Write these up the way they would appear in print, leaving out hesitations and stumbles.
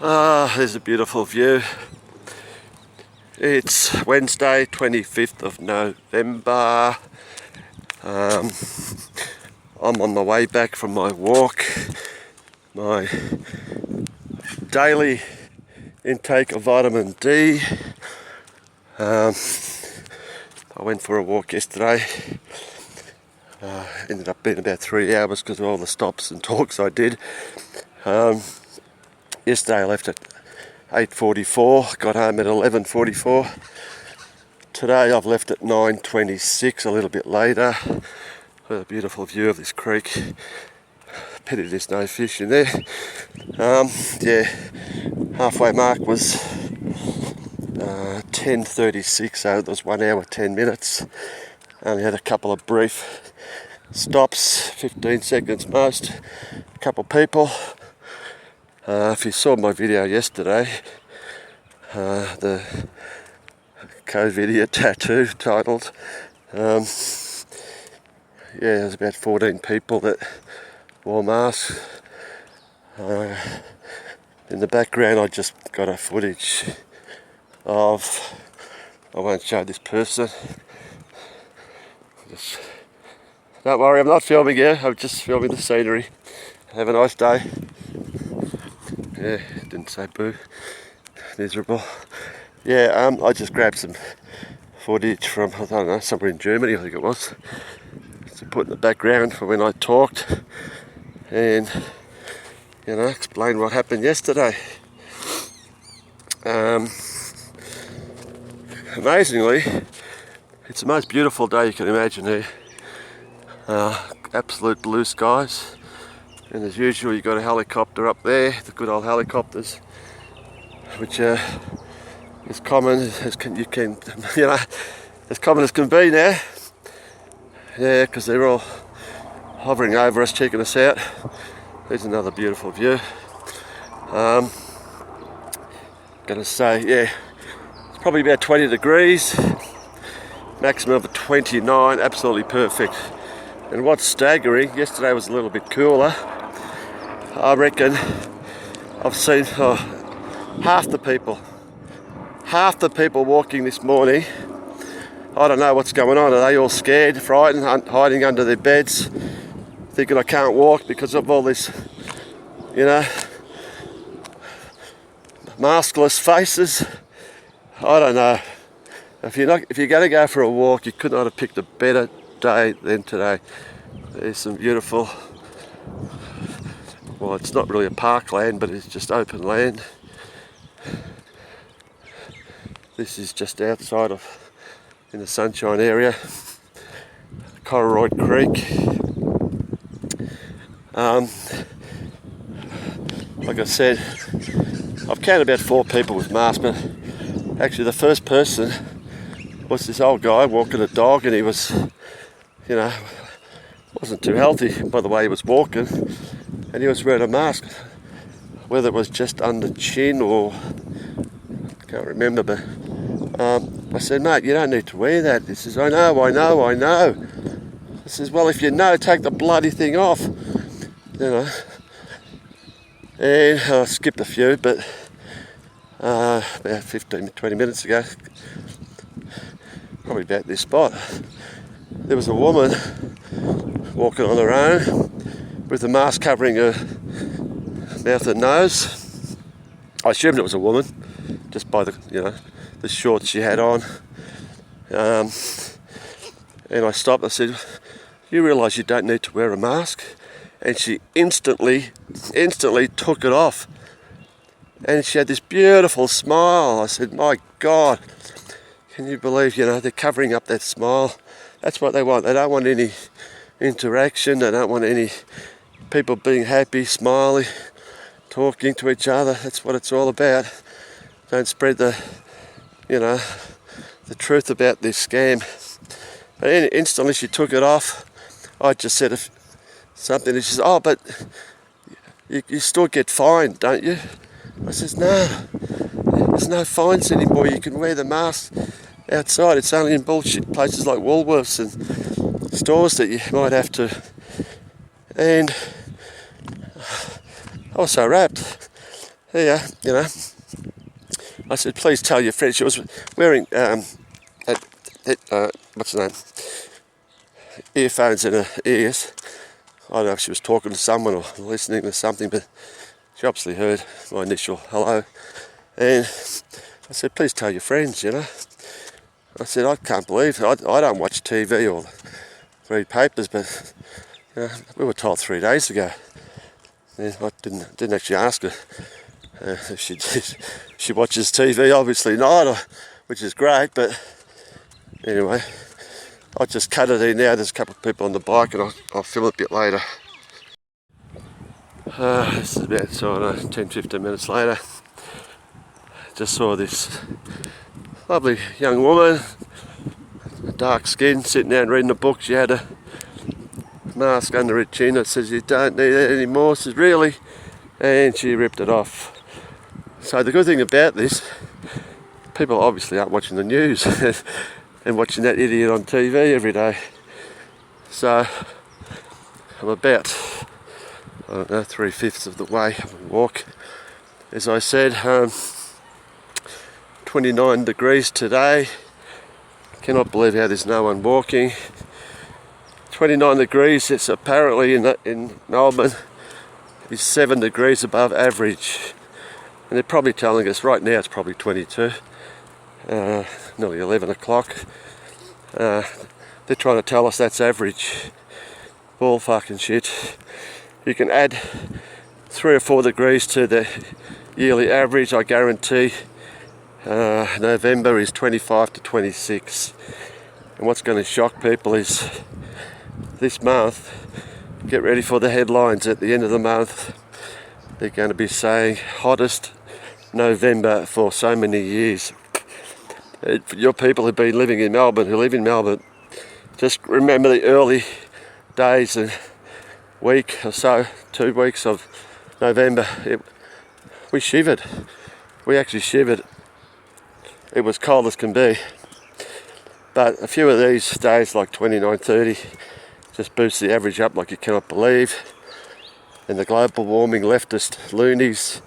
There's a beautiful view. It's Wednesday, 25th of November. I'm on my way back from my walk. My daily intake of vitamin D. I went for a walk yesterday. Ended up being about 3 hours because of all the stops and talks I did. Yesterday I left at 8:44, got home at 11:44. Today I've left at 9:26, a little bit later. With a beautiful view of this creek. Pity there's no fish in there. Halfway mark was 10:36, so it was 1 hour 10 minutes. Only had a couple of brief stops, 15 seconds most. A couple of people. If you saw my video yesterday, the COVID tattoo titled, there's about 14 people that wore masks. In the background I just got a footage of, I won't show this person. Don't worry, I'm not filming you, I'm just filming the scenery. Have a nice day. Yeah, didn't say boo. Miserable. I just grabbed some footage from, I don't know, somewhere in Germany I think it was, to put in the background for when I talked and, explain what happened yesterday. Amazingly, it's the most beautiful day you can imagine here. Absolute blue skies. And as usual, you've got a helicopter up there, the good old helicopters, which are as common as as common as can be now. Yeah, because they're all hovering over us, checking us out. There's another beautiful view. Gonna say, it's probably about 20 degrees, maximum of 29, absolutely perfect. And what's staggering, yesterday was a little bit cooler. I reckon I've seen half the people walking this morning. I don't know what's going on. Are they all scared, frightened, hiding under their beds, thinking I can't walk because of all this, maskless faces? I don't know. If you're going to go for a walk, you could not have picked a better day than today. There's some beautiful, well, it's not really a parkland, but it's just open land. This is just outside of, in the Sunshine area, Cororoyd Creek. Like I said, I've counted about 4 people with masks, but actually the first person was this old guy walking a dog, and he was, wasn't too healthy by the way he was walking, and he was wearing a mask, whether it was just under chin or, can't remember, but I said, mate, you don't need to wear that. He says, I know. I says, well, if you know, take the bloody thing off, And I skipped a few, but about 15-20 minutes ago, probably about this spot, there was a woman walking on her own with a mask covering her mouth and nose. I assumed it was a woman just by the the shorts she had on. And I stopped. I said, "You realise you don't need to wear a mask?" And she instantly took it off. And she had this beautiful smile. I said, "My God, can you believe, they're covering up that smile?" That's what they want. They don't want any interaction. They don't want any people being happy, smiling, talking to each other. That's what it's all about. Don't spread the truth about this scam. But instantly she took it off. I just said something, and she says, "Oh, but you still get fined, don't you?" I says, "No, there's no fines anymore. You can wear the mask outside. It's only in bullshit places like Woolworths and stores that you might have to." And I was so rapt. Yeah, you know. I said, please tell your friends. She was wearing, what's the name? Earphones in her ears. I don't know if she was talking to someone or listening to something, but she obviously heard my initial hello. And I said, please tell your friends, you know. I said, I can't believe it. I don't watch TV or read papers, but you know, we were told 3 days ago. Yeah, I didn't actually ask her if she watches TV. Obviously not, which is great. But anyway, I'll just cut it in now. There's a couple of people on the bike, and I'll film it a bit later. This is about sort of 10-15 minutes later. Just saw this lovely young woman, dark skin, sitting down reading a book. She had a mask under her chin that says, you don't need it anymore. Says, really? And she ripped it off. So the good thing about this, people obviously aren't watching the news and watching that idiot on TV every day. So I'm about, I don't know, 3/5 of the way of a walk. As I said, 29 degrees today. Cannot believe how there's no one walking. 29 degrees, it's apparently in Melbourne, is 7 degrees above average. And they're probably telling us right now it's probably 22, nearly 11 o'clock. They're trying to tell us that's average. All fucking shit. You can add 3 or 4 degrees to the yearly average, I guarantee. November is 25 to 26. And what's going to shock people is this month, get ready for the headlines at the end of the month. They're going to be saying hottest November for so many years. For your people who've been living in Melbourne, who live in Melbourne, just remember the early days and week or so, 2 weeks of November. We shivered. We actually shivered. It was cold as can be. But a few of these days, like 29, 30, just boosts the average up like you cannot believe. And the global warming leftist loonies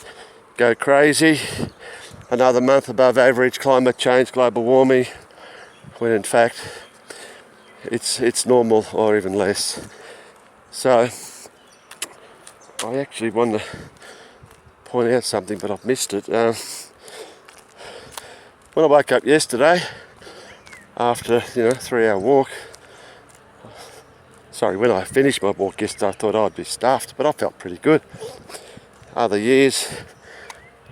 go crazy. Another month above average, climate change, global warming, when in fact it's normal or even less. So I actually want to point out something, but I've missed it. When I woke up yesterday, after 3-hour walk, when I finished my walk yesterday, I thought I'd be stuffed, but I felt pretty good. Other years,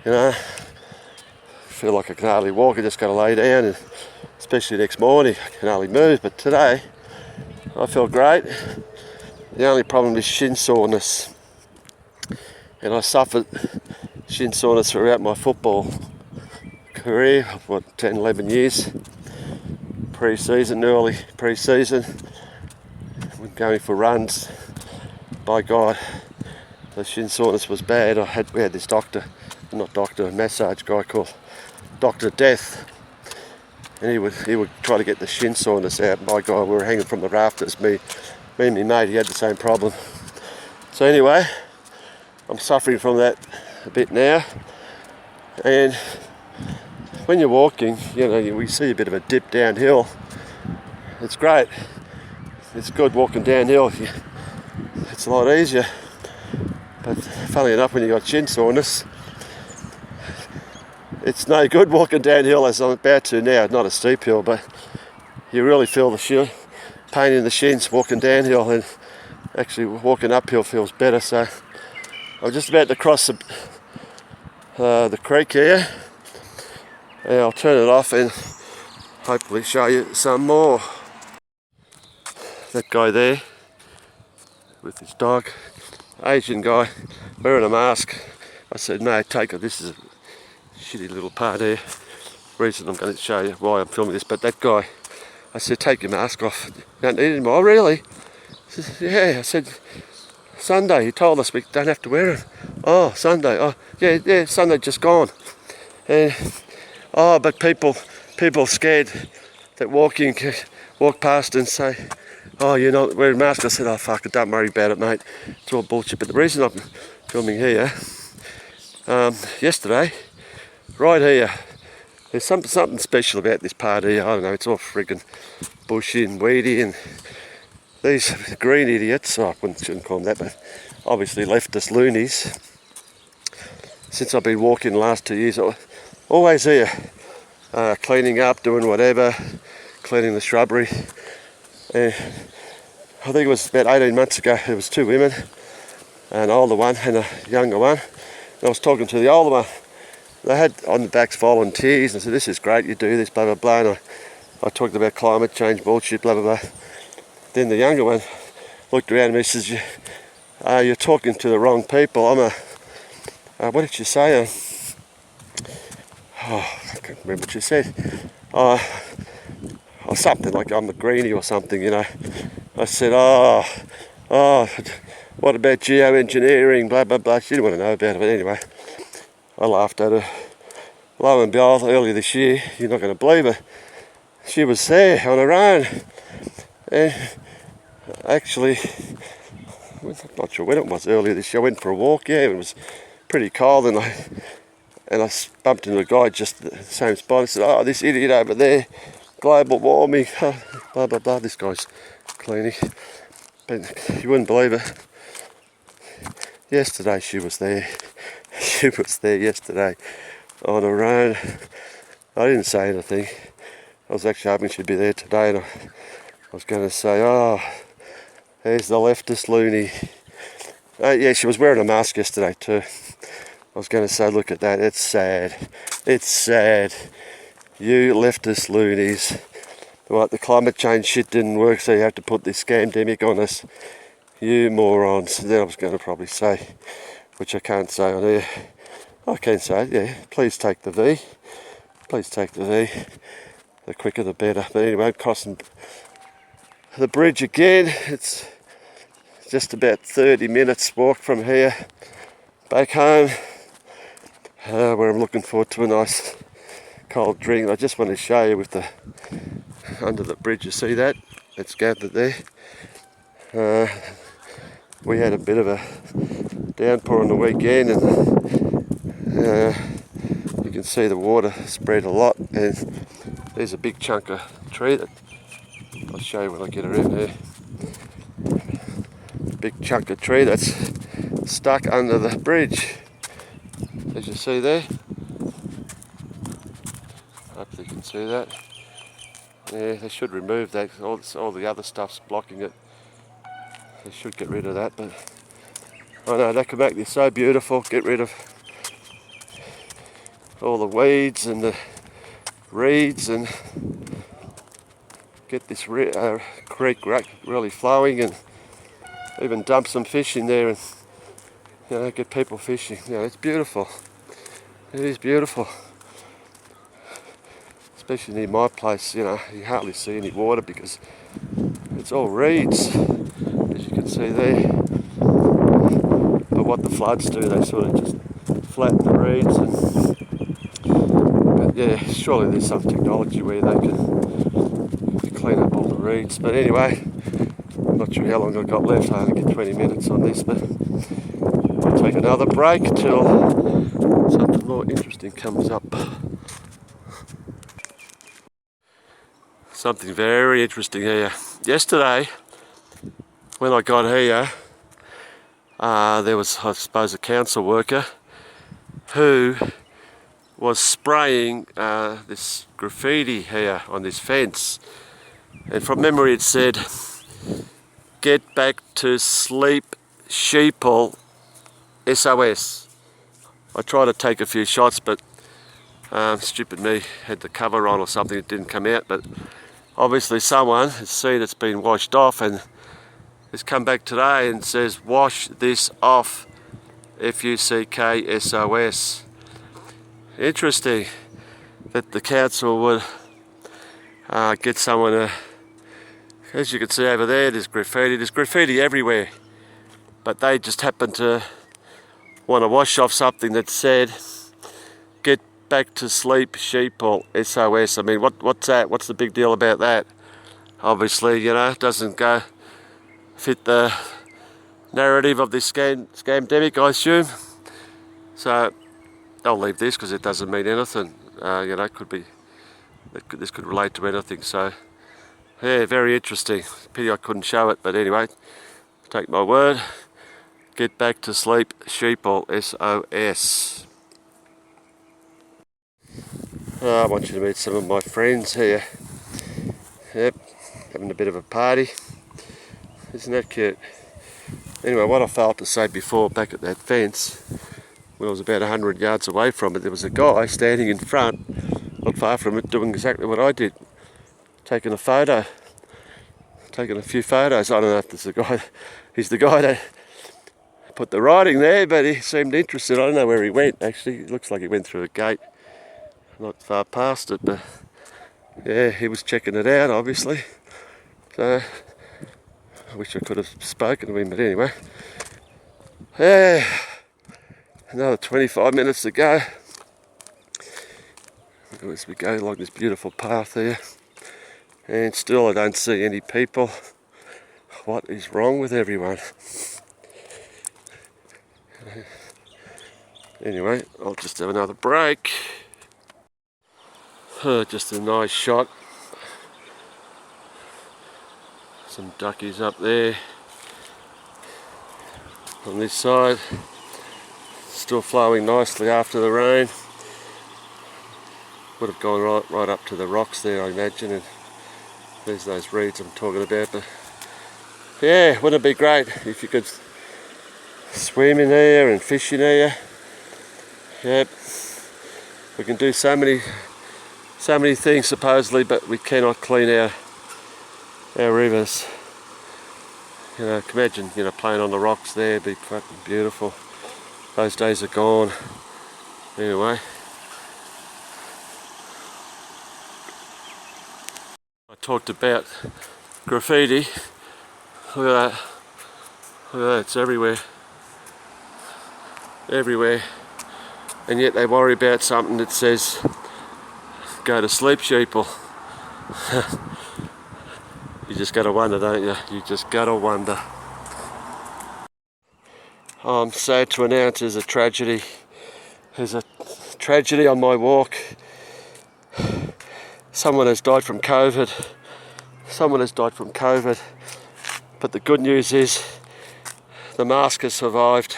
feel like I can hardly walk. I just got to lay down, and especially next morning, I can hardly move. But today, I feel great. The only problem is shin soreness, and I suffered shin soreness throughout my football career of 10, 11 years. Pre-season, early pre-season, when going for runs, by God, the shin soreness was bad. We had this massage guy called Dr. Death, and he would try to get the shin soreness out. By God, we were hanging from the rafters. Me and my mate, he had the same problem. So anyway, I'm suffering from that a bit now, and when you're walking, we see a bit of a dip downhill. It's great. It's good walking downhill. It's a lot easier. But funnily enough, when you got shin soreness, it's no good walking downhill as I'm about to now. Not a steep hill, but you really feel the pain in the shins walking downhill, and actually walking uphill feels better. So I'm just about to cross the creek here. And I'll turn it off and hopefully show you some more. That guy there with his dog, Asian guy, wearing a mask. I said, no, take it. This is a shitty little part here. Reason I'm going to show you why I'm filming this. But that guy, I said, take your mask off. You don't need it anymore. Oh, really? He said, yeah. I said, Sunday. He told us we don't have to wear it. Oh, Sunday. Oh, yeah, Sunday just gone. And but people scared that walk past and say, oh, you're not wearing a mask. I said, oh, fuck it, don't worry about it, mate. It's all bullshit. But the reason I'm filming here yesterday, right here. There's something special about this part here. I don't know, it's all friggin' bushy and weedy, and these green idiots, I shouldn't call them that, but obviously leftist loonies. Since I've been walking the last 2 years, always here, cleaning up, doing whatever, cleaning the shrubbery. I think it was about 18 months ago, there was 2 women, an older one and a younger one. And I was talking to the older one. They had on the backs volunteers, and I said, this is great, you do this, blah, blah, blah. And I talked about climate change bullshit, blah, blah, blah. Then the younger one looked around at me and says, you're talking to the wrong people. What did she say? I can't remember what she said. Or something like I'm a greenie or something, you know. I said, what about geoengineering, blah, blah, blah. She didn't want to know about it, but anyway. I laughed at her. Lo and behold, earlier this year, you're not going to believe it, she was there on her own. And actually, I'm not sure when it was, earlier this year, I went for a walk, it was pretty cold, and I bumped into a guy just at the same spot. I said, this idiot over there, global warming, blah, blah, blah, this guy's cleaning. But you wouldn't believe it. Yesterday she was there. She was there yesterday on her own. I didn't say anything. I was actually hoping she'd be there today, and I was going to say, there's the leftist loony. Yeah, she was wearing a mask yesterday too. I was going to say, look at that, it's sad. It's sad. You leftist loonies. What, the climate change shit didn't work, so you have to put this scamdemic on us. You morons. Then I was going to probably say, which I can't say on here. I can say it, yeah. Please take the V. Please take the V. The quicker the better. But anyway, I'm crossing the bridge again. It's just about 30 minutes walk from here back home, where I'm looking forward to a nice cold drink. I just want to show you with the under the bridge. You see that? It's gathered there. We had a bit of a downpour on the weekend, and you can see the water spread a lot, and there's a big chunk of tree that I'll show you when I get around here. Big chunk of tree that's stuck under the bridge, as you see there. Hopefully you can see that. Yeah, they should remove that. All the other stuff's blocking it. They should get rid of that, but I know that could make this so beautiful. Get rid of all the weeds and the reeds, and get this creek really flowing, and even dump some fish in there, and get people fishing. It's beautiful. It is beautiful. Especially near my place, you hardly see any water because it's all reeds, as you can see there. But what the floods do, they sort of just flatten the reeds. But yeah, surely there's some technology where they can clean up all the reeds. But anyway, I'm not sure how long I've got left. I only get 20 minutes on this, but I'll take another break till something more interesting comes up. Something very interesting here. Yesterday, when I got here, there was, I suppose, a council worker who was spraying this graffiti here on this fence. And from memory it said, "Get back to sleep, sheeple, SOS." I tried to take a few shots, but stupid me had the cover on or something, it didn't come out. But obviously someone has seen it's been washed off and has come back today and says, "Wash this off, FUCK SOS." Interesting that the council would get someone to, as you can see over there's graffiti everywhere, but they just happen to want to wash off something that said, "Get back to sleep, sheeple, SOS." I mean, what's that? What's the big deal about that? Obviously, doesn't go fit the narrative of this scamdemic, I assume. So I'll leave this because it doesn't mean anything. You know, this could relate to anything. So, yeah, very interesting. Pity I couldn't show it, but anyway, take my word. Get back to sleep, sheeple, SOS. I want you to meet some of my friends here. Yep, having a bit of a party. Isn't that cute? Anyway, what I failed to say before, back at that fence, when I was about 100 yards away from it, there was a guy standing in front, not far from it, doing exactly what I did. Taking a photo. Taking a few photos. I don't know if this is the guy, he's the guy that put the writing there, but he seemed interested. I don't know where he went, actually. It looks like he went through a gate, not far past it, but yeah, he was checking it out, obviously. So, I wish I could have spoken to him, but anyway. Yeah, another 25 minutes to go. As we go along this beautiful path here, and still I don't see any people. What is wrong with everyone? Anyway, I'll just have another break. Just a nice shot. Some duckies up there. On this side, still flowing nicely after the rain. Would have gone right up to the rocks there, I imagine, and there's those reeds I'm talking about. But yeah, wouldn't it be great if you could swim in here and fish in here? Yep, we can do so many things supposedly, but we cannot clean our rivers. You know, imagine, you know, playing on the rocks there, it'd be fucking beautiful. Those days are gone. Anyway, I talked about graffiti. Look at that. Look at that, it's everywhere. Everywhere. And yet they worry about something that says, go to sleep, sheeple. You just gotta wonder, don't you? You just gotta wonder. I'm sad to announce there's a tragedy. There's a tragedy on my walk. Someone has died from COVID. Someone has died from COVID. But the good news is the mask has survived.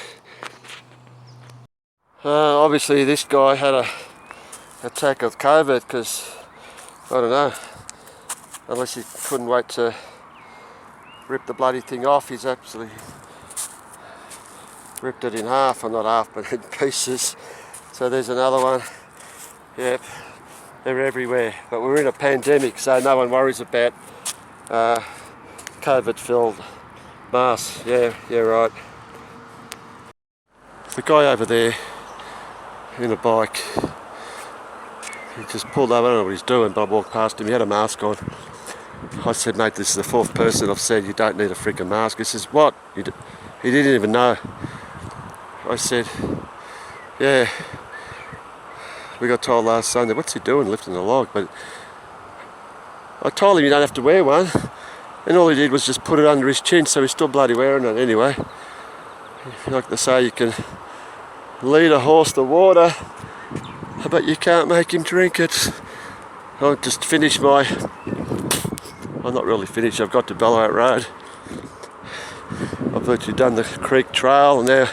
Obviously this guy had a attack of COVID because, I don't know, unless he couldn't wait to rip the bloody thing off, he's absolutely ripped it in half, or not half, but in pieces. So there's another one. Yep, they're everywhere. But we're in a pandemic, so no one worries about COVID-filled masks. Yeah, right. The guy over there in a bike, he just pulled over. I don't know what he's doing, but I walked past him. He had a mask on. I said, mate, this is the fourth person I've said you don't need a freaking mask. He says, what? He didn't even know. I said, yeah. We got told last Sunday, what's he doing lifting the log? But I told him you don't have to wear one. And all he did was just put it under his chin, so he's still bloody wearing it anyway. Like they say, you can lead a horse to water, but you can't make him drink it. I'll just finish I'm not really finished, I've got to Ballarat Road. I've virtually done the creek trail, and now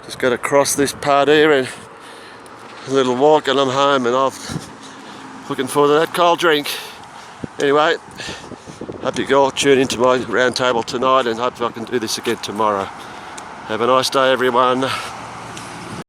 just got to cross this part here and a little walk and I'm home, and I'm looking forward to that cold drink. Anyway, hope you all tune into my round table tonight, and hope I can do this again tomorrow. Have a nice day, everyone.